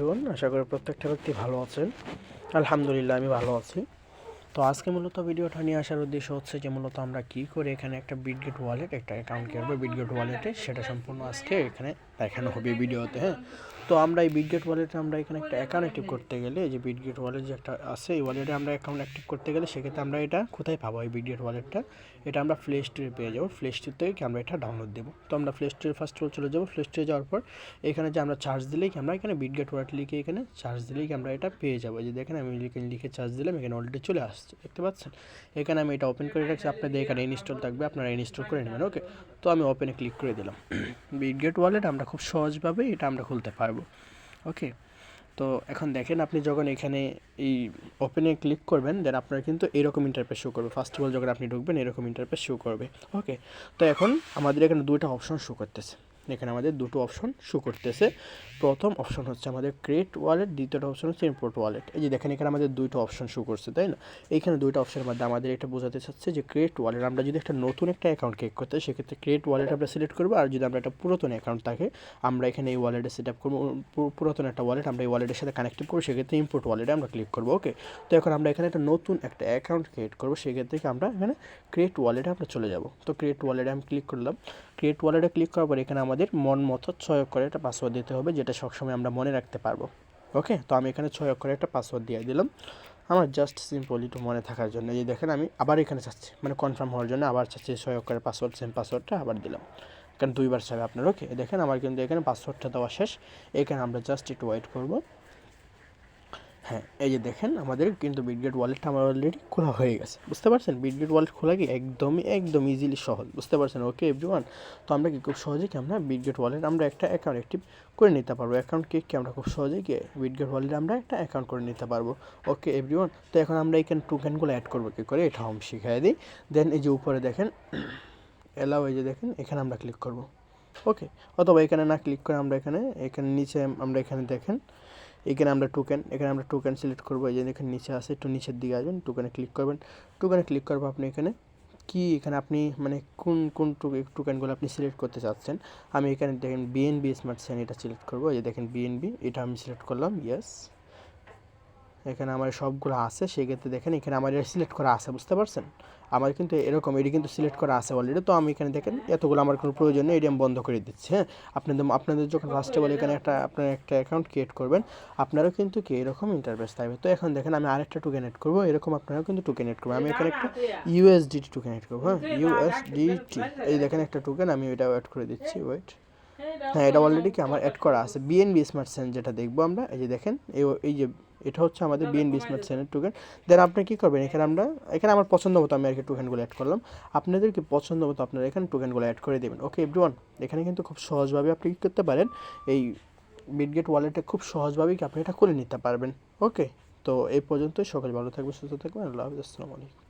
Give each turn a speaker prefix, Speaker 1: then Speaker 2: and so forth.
Speaker 1: Everyone, আশা করি প্রত্যেকটা ব্যক্তি ভালো আছেন। আলহামদুলিল্লাহ আমি ভালো আছি। তো আজকে মূলত ভিডিওটা নিয়ে আসার উদ্দেশ্য হচ্ছে যে মূলত আমরা কী করে এখানে একটা বিটগেট ওয়ালেট একটা অ্যাকাউন্ট করবো বিটগেট ওয়ালেটে, সেটা সম্পূর্ণ আজকে এখানে দেখানো হবে ভিডিওতে। হ্যাঁ, তো আমরা এই বিটগেট ওয়ালেটে আমরা এখানে একটা অ্যাকাউন্ট অ্যাক্টিভ করতে গেলে, এই যে বিটগেট ওয়ালেট যে একটা আছে এই ওয়ালেটে আমরা অ্যাকাউন্ট অ্যাক্টিভ করতে গেলে সেক্ষেত্রে আমরা এটা কোথায় পাবো? এই বিটগেট ওয়ালেটটা এটা আমরা প্লে স্টোরে পেয়ে যাবো। প্লে স্টোর থেকে আমরা এটা ডাউনলোড দেবো। তো আমরা প্লে স্টোরে ফার্স্ট অফ অল চলে যাবো। প্লে স্টোরে যাওয়ার পর এখানে যে আমরা চার্জ দিলেই আমরা এখানে বিটগেট ওয়ালেট লিখে এখানে চার্জ দিলেই আমরা এটা পেয়ে যাবো। যে দেখেন আমি লিখে চার্জ দিলাম, এখানে অলরেডি চলে আসছে, দেখতে পাচ্ছেন। এখানে আমি এটা ওপেন করে রাখছি, আপনাদের এখানে ইনস্টল থাকবে, আপনারা ইনস্টল করে নেবেন। ওকে, তো আমি ওপেনে ক্লিক করে দিলাম। বিটগেট ওয়ালেট আমরা খুব সহজভাবে এটা আমরা খুলতে পারবো। ওকে, তো এখন দেখেন আপনি যখন এখানে এই ওপেনে ক্লিক করবেন দেন আপনার কিন্তু এরকম ইন্টারফেস শো করবে। ফার্স্ট অফ অল যখন আপনি ঢুকবেন এরকম ইন্টারফেস শো করবে। ওকে, তো এখন আমাদের এখানে দুইটা অপশন শো করতেছে। এখানে আমাদের দুটো অপশন শো করতেছে। প্রথম অপশন হচ্ছে আমাদের ক্রিয়েট ওয়ালেট, দ্বিতীয়টা অপশন হচ্ছে ইম্পোর্ট ওয়ালেট। এই যে দেখেন এখানে আমাদের দুইটা অপশন শো করছে, তাই না? এইখানে দুইটা অপশনের মধ্যে আমাদের এটা বোঝাতে চাচ্ছে যে ক্রিয়েট ওয়ালেট, আমরা যদি একটা নতুন একটা অ্যাকাউন্ট ক্রিয়েট করতে হয় সেক্ষেত্রে ক্রিয়েট ওয়ালেট আমরা সিলেক্ট করবো। আর যদি আমরা একটা পুরাতন অ্যাকাউন্ট থাকে আমরা এখানে এই ওয়ালেটে সেট আপ করবো, পুরাতন একটা ওয়ালেট আমরা এই ওয়ালেটের সাথে কানেক্টেড করবো, সেক্ষেত্রে ইম্পোর্ট ওয়ালেটে আমরা ক্লিক করবো। ওকে, তো এখন আমরা এখানে একটা নতুন একটা অ্যাকাউন্ট ক্রিয়েট করবো, সেক্ষেত্রে আমরা এখানে ক্রিয়েট ওয়ালেটে আমরা চলে যাব। তো ক্রিয়েট ওয়ালেটে আমি ক্লিক করলাম। ক্রিয়েট ওয়ালেটে ক্লিক করার পর এখানে আমাদের মন মতো 6 অক্ষরের একটা পাসওয়ার্ড দিতে হবে, যেটা সবসময় আমরা মনে রাখতে পারবো। ওকে, তো আমি এখানে 6 অক্ষরের একটা পাসওয়ার্ড দিয়ে দিলাম আমার জাস্ট সিম্পলি একটু মনে থাকার জন্য। এই দেখেন আমি আবার এখানে চাচ্ছি, মানে কনফার্ম হওয়ার জন্য আবার চাচ্ছি 6 অক্ষরের পাসওয়ার্ড, সেম পাসওয়ার্ডটা আবার দিলাম, কারণ দুইবার চাবে আপনার। ওকে, দেখেন আমার কিন্তু এখানে পাসওয়ার্ডটা দেওয়া শেষ। এখানে আমরা জাস্ট একটু ওয়েট করবো। হ্যাঁ, এই যে দেখেন আমাদের কিন্তু বিটগেট ওয়ালেটটা আমার অলরেডি খোলা হয়ে গেছে, বুঝতে পারছেন? বিটগেট ওয়ালেট খোলা কি একদম ইজিলি সহজ, বুঝতে পারছেন? ওকে এভরিওয়ান, তো আমরা কি খুব সহজে কি আমরা বিটগেট ওয়ালেট আমরা একটা অ্যাকাউন্ট অ্যাক্টিভ করে নিতে পারবো। অ্যাকাউন্ট কি আমরা খুব সহজেই কি বিটগেট ওয়ালেটে আমরা একটা অ্যাকাউন্ট করে নিতে পারবো। ওকে এভরিওয়ান, তো এখন আমরা এখানে টোকেনগুলো অ্যাড করবো কী করে এটা আমি শিখিয়ে দিই। দেন এই যে উপরে দেখেন এলাও, এই যে দেখেন এখানে আমরা ক্লিক করবো। ওকে, অথবা এখানে না ক্লিক করে আমরা এখানে নিচে আমরা এখানে দেখেন এখানে আমরা টোকেন সিলেক্ট করবো। এই যে এখানে নিচে আছে, একটু নিচের দিকে আসবেন, টোকেনে ক্লিক করবেন। টোকেনে ক্লিক করবো আপনি এখানে আপনি মানে কোন টোকেনগুলো আপনি সিলেক্ট করতে চাচ্ছেন। আমি এখানে দেখেন বিএনবি স্মার্ট চেইন এটা সিলেক্ট করবো। এই যে দেখেন বিএনবি, এটা আমি সিলেক্ট করলাম, ইয়েস। এখানে আমার সবগুলো আছে, সেক্ষেত্রে দেখেন এখানে আমার সিলেক্ট করা আছে, বুঝতে পারছেন? আমার কিন্তু এরকম এটি কিন্তু সিলেক্ট করা আছে অলরেডি। তো আমি এখানে দেখেন এতগুলো আমার কোনো প্রয়োজন নেই, এটি আমি বন্ধ করে দিচ্ছি। হ্যাঁ, আপনাদের যখন ফার্স্ট অফ অল এখানে আপনার একটা অ্যাকাউন্ট ক্রিয়েট করবেন, আপনারাও কিন্তু এরকম ইন্টারফেস থাকবে। তো এখন দেখেন আমি আরেকটা টোকেন এড করবো, এরকম আপনারাও কিন্তু টোকেন এড করবো। আমি এখানে একটা ইউএসডিটি টোকেন এড করবো। হ্যাঁ, ইউএসডিটি, এই দেখেন একটা টোকেন আমি এটা অ্যাড করে দিচ্ছি, ওয়েট। হ্যাঁ, এটা অলরেডি কি আমার অ্যাড করা আছে। বিএনবি স্মার্ট চেইন যেটা দেখবো আমরা, এই যে দেখেন এই যে এটা হচ্ছে আমাদের বিএনবি স্মার্ট চেইনের টোকেন। দেন আপনি কী করবেন, এখানে আমার পছন্দ মতো আমি আর কি টোকেনগুলো অ্যাড করলাম। আপনাদের কি পছন্দ মতো আপনারা এখানে টোকেনগুলো অ্যাড করে দেবেন। ওকে এভরিওয়ান, এখানে কিন্তু খুব সহজভাবে আপনি কী করতে পারেন, এই বিটগেট ওয়ালেটে খুব সহজভাবেই কি আপনি এটা করে নিতে পারবেন। ওকে, তো এই পর্যন্তই। সকলে ভালো থাকবেন, সুস্থ থাকবেন। আল্লাহ হাফিজ, আসসালামু আলাইকুম।